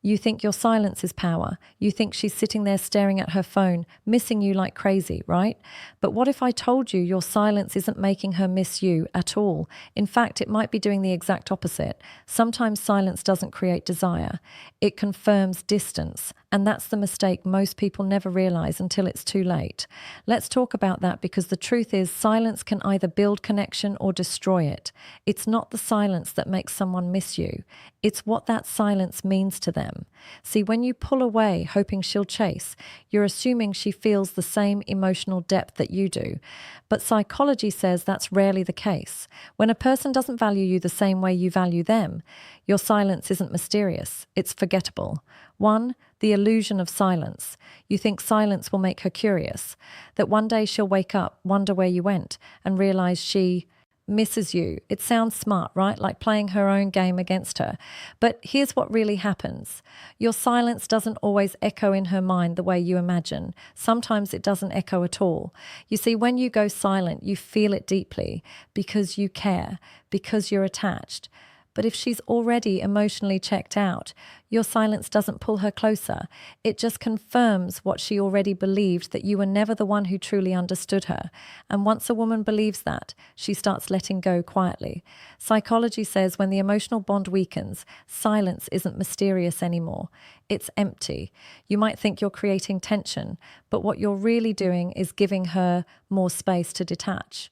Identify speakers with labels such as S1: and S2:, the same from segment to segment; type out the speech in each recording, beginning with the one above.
S1: You think your silence is power. You think she's sitting there staring at her phone, missing you like crazy, right? But what if I told you your silence isn't making her miss you at all? In fact, it might be doing the exact opposite. Sometimes silence doesn't create desire. It confirms distance. And that's the mistake most people never realize until it's too late. Let's talk about that, because the truth is silence can either build connection or destroy it. It's not the silence that makes someone miss you. It's what that silence means to them. See, when you pull away hoping she'll chase, you're assuming she feels the same emotional depth that you do. But psychology says that's rarely the case. When a person doesn't value you the same way you value them, your silence isn't mysterious, it's forgettable. One, the illusion of silence. You think silence will make her curious, that one day she'll wake up, wonder where you went, and realize she misses you. It sounds smart, right? Like playing her own game against her. But here's what really happens. Your silence doesn't always echo in her mind the way you imagine. Sometimes it doesn't echo at all. You see, when you go silent, you feel it deeply because you care, because you're attached. But if she's already emotionally checked out, your silence doesn't pull her closer. It just confirms what she already believed, that you were never the one who truly understood her. And once a woman believes that, she starts letting go quietly. Psychology says when the emotional bond weakens, silence isn't mysterious anymore. It's empty. You might think you're creating tension, but what you're really doing is giving her more space to detach.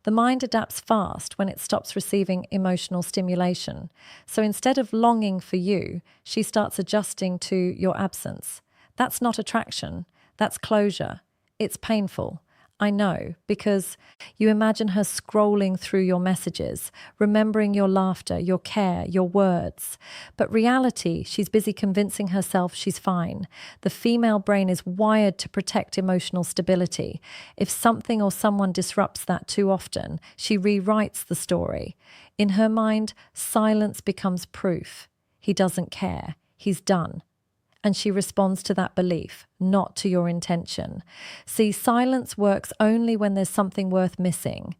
S1: The mind adapts fast when it stops receiving emotional stimulation. So instead of longing for you, she starts adjusting to your absence. That's not attraction. That's closure. It's painful. I know, because you imagine her scrolling through your messages, remembering your laughter, your care, your words. But reality, she's busy convincing herself she's fine. The female brain is wired to protect emotional stability. If something or someone disrupts that too often, she rewrites the story. In her mind, silence becomes proof. He doesn't care. He's done. And she responds to that belief, not to your intention. See, silence works only when there's something worth missing.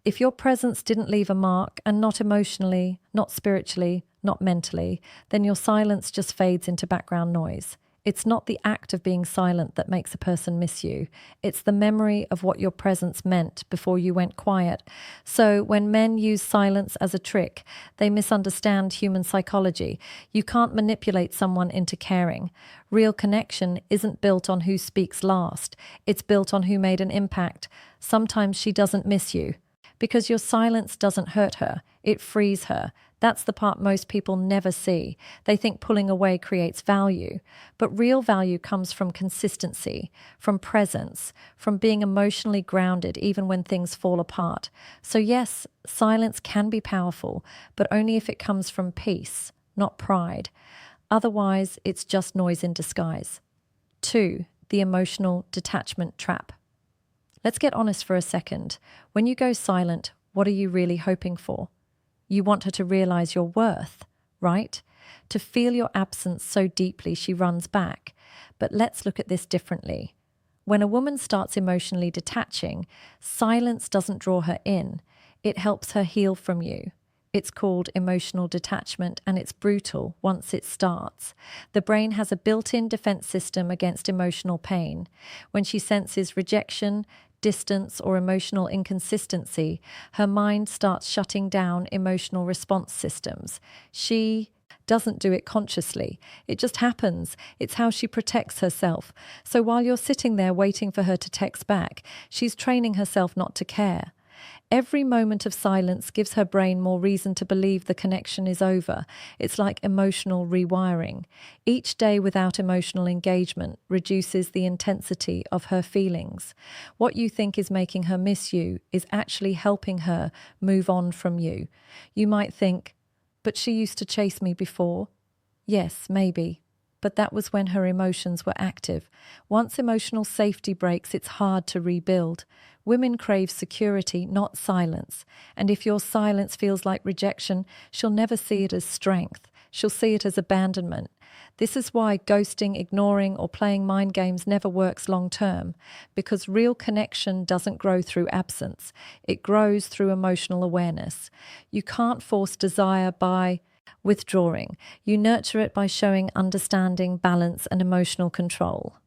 S1: If your presence didn't leave a mark, and not emotionally, not spiritually, not mentally, then your silence just fades into background noise. It's not the act of being silent that makes a person miss you. It's the memory of what your presence meant before you went quiet. So when men use silence as a trick, they misunderstand human psychology. You can't manipulate someone into caring. Real connection isn't built on who speaks last. It's built on who made an impact. Sometimes she doesn't miss you because your silence doesn't hurt her. It frees her. That's the part most people never see. They think pulling away creates value. But real value comes from consistency, from presence, from being emotionally grounded even when things fall apart. So yes, silence can be powerful, but only if it comes from peace, not pride. Otherwise, it's just noise in disguise. 2, the emotional detachment trap. Let's get honest for a second. When you go silent, what are you really hoping for? You want her to realize your worth, right? To feel your absence so deeply she runs back. But let's look at this differently. When a woman starts emotionally detaching, silence doesn't draw her in. It helps her heal from you. It's called emotional detachment, and it's brutal once it starts. The brain has a built-in defense system against emotional pain. When she senses rejection, distance, or emotional inconsistency, her mind starts shutting down emotional response systems. She doesn't do it consciously. It just happens. It's how she protects herself. So while you're sitting there waiting for her to text back, she's training herself not to care. Every moment of silence gives her brain more reason to believe the connection is over. It's like emotional rewiring. Each day without emotional engagement reduces the intensity of her feelings. What you think is making her miss you is actually helping her move on from you. You might think, but she used to chase me before. Yes, maybe. But that was when her emotions were active. Once emotional safety breaks, it's hard to rebuild. Women crave security, not silence. And if your silence feels like rejection, she'll never see it as strength. She'll see it as abandonment. This is why ghosting, ignoring, or playing mind games never works long term, because real connection doesn't grow through absence. It grows through emotional awareness. You can't force desire by Withdrawing. You nurture it by showing understanding, balance, and emotional control.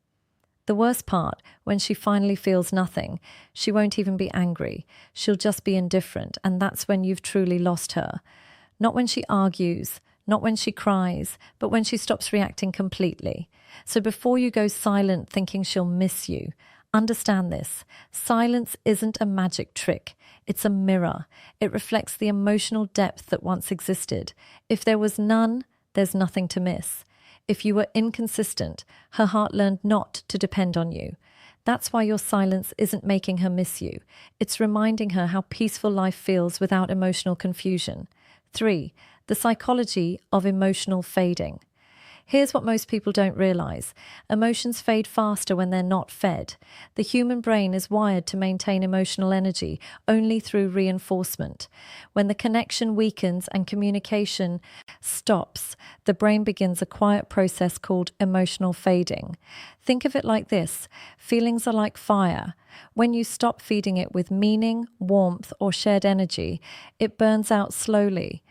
S1: The worst part, when she finally feels nothing, she won't even be angry. She'll just be indifferent, and that's when you've truly lost her. Not when she argues, not when she cries, but when she stops reacting completely. So before you go silent thinking she'll miss you, understand this. Silence isn't a magic trick. It's a mirror. It reflects the emotional depth that once existed. If there was none, there's nothing to miss. If you were inconsistent, her heart learned not to depend on you. That's why your silence isn't making her miss you. It's reminding her how peaceful life feels without emotional confusion. 3. The psychology of emotional fading. Here's what most people don't realize. Emotions fade faster when they're not fed. The human brain is wired to maintain emotional energy only through reinforcement. When the connection weakens and communication stops, the brain begins a quiet process called emotional fading. Think of it like this. Feelings are like fire. When you stop feeding it with meaning, warmth, or shared energy, it burns out slowly.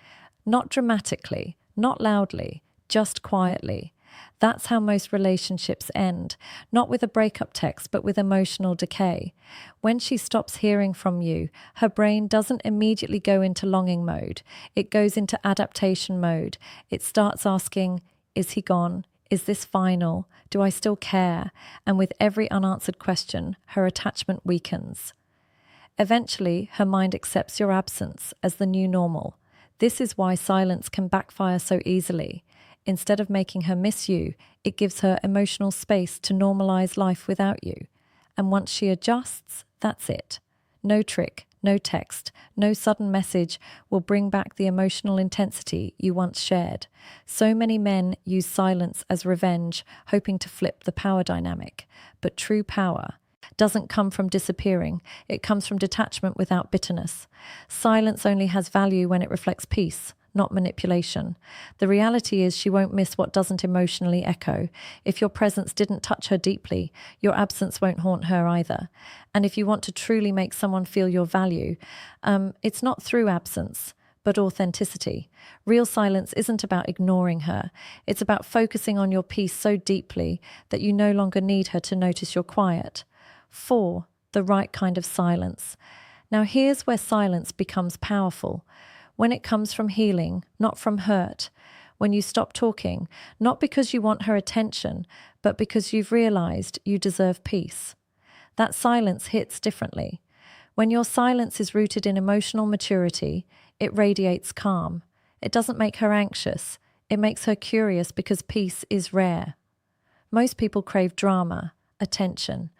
S1: Not dramatically, not loudly, just quietly. That's how most relationships end, not with a breakup text, but with emotional decay. When she stops hearing from you, her brain doesn't immediately go into longing mode. It goes into adaptation mode. It starts asking, is he gone? Is this final? Do I still care? And with every unanswered question, her attachment weakens. Eventually, her mind accepts your absence as the new normal. This is why silence can backfire so easily. Instead of making her miss you, it gives her emotional space to normalize life without you. And once she adjusts, that's it. No trick, no text, no sudden message will bring back the emotional intensity you once shared. So many men use silence as revenge, hoping to flip the power dynamic. But true power doesn't come from disappearing. It comes from detachment without bitterness. Silence only has value when it reflects peace, not manipulation. The reality is she won't miss what doesn't emotionally echo. If your presence didn't touch her deeply, your absence won't haunt her either. And if you want to truly make someone feel your value, it's not through absence, but authenticity. Real silence isn't about ignoring her. It's about focusing on your peace so deeply that you no longer need her to notice you're quiet. 4. The right kind of silence. Now here's where silence becomes powerful. When it comes from healing, not from hurt. When you stop talking, not because you want her attention, but because you've realized you deserve peace. That silence hits differently. When your silence is rooted in emotional maturity, it radiates calm. It doesn't make her anxious. It makes her curious because peace is rare. Most people crave drama, attention,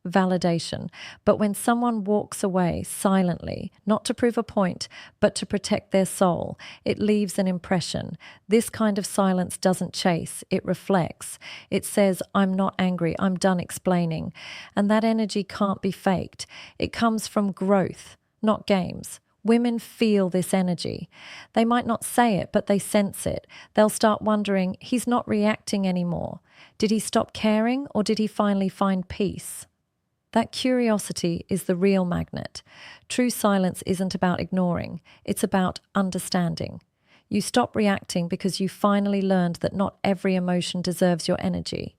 S1: validation. But when someone walks away silently, not to prove a point, but to protect their soul, it leaves an impression. This kind of silence doesn't chase, it reflects. It says, I'm not angry, I'm done explaining. And that energy can't be faked. It comes from growth, not games. Women feel this energy. They might not say it, but they sense it. They'll start wondering, he's not reacting anymore. Did he stop caring, or did he finally find peace? That curiosity is the real magnet. True silence isn't about ignoring, it's about understanding. You stop reacting because you finally learned that not every emotion deserves your energy.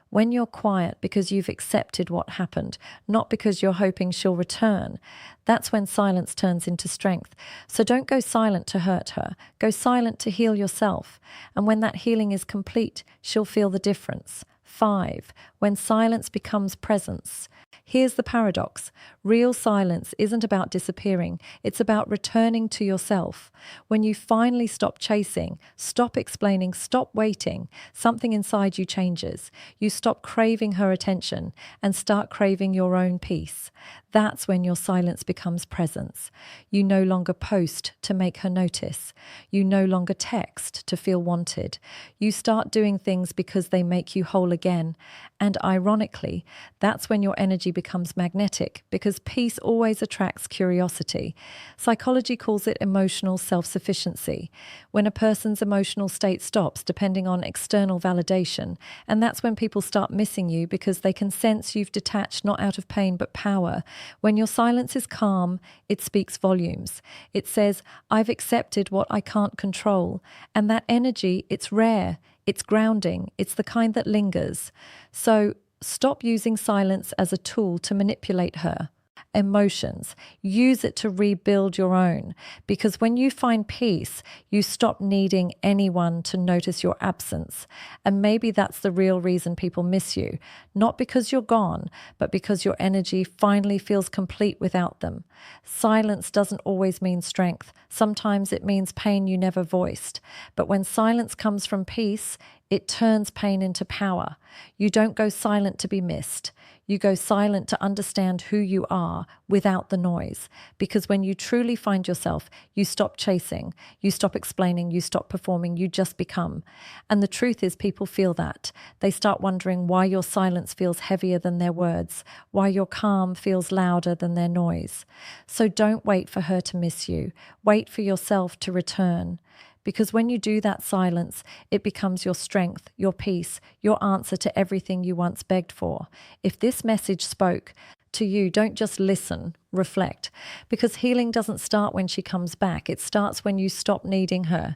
S1: When you're quiet because you've accepted what happened, not because you're hoping she'll return, that's when silence turns into strength. So don't go silent to hurt her. Go silent to heal yourself. And when that healing is complete, she'll feel the difference. 5. When silence becomes presence. Here's the paradox. Real silence isn't about disappearing. It's about returning to yourself. When you finally stop chasing, stop explaining, stop waiting, something inside you changes. You stop craving her attention and start craving your own peace. That's when your silence becomes presence. You no longer post to make her notice. You no longer text to feel wanted. You start doing things because they make you whole again. And ironically, that's when your energy becomes magnetic, because peace always attracts curiosity. Psychology calls it emotional self-sufficiency. When a person's emotional state stops depending on external validation, and that's when people start missing you because they can sense you've detached not out of pain but power. When your silence is calm, it speaks volumes. It says, I've accepted what I can't control. And that energy, it's rare, it's grounding, it's the kind that lingers. So stop using silence as a tool to manipulate her emotions. Use it to rebuild your own. Because when you find peace, you stop needing anyone to notice your absence. And maybe that's the real reason people miss you. Not because you're gone, but because your energy finally feels complete without them. Silence doesn't always mean strength. Sometimes it means pain you never voiced. But when silence comes from peace, it turns pain into power. You don't go silent to be missed. You go silent to understand who you are without the noise. Because when you truly find yourself, you stop chasing, you stop explaining, you stop performing, you just become. And the truth is, people feel that. They start wondering why your silence feels heavier than their words, why your calm feels louder than their noise. So don't wait for her to miss you. Wait for yourself to return. Because when you do that silence, it becomes your strength, your peace, your answer to everything you once begged for. If this message spoke to you, don't just listen, reflect. Because healing doesn't start when she comes back. It starts when you stop needing her.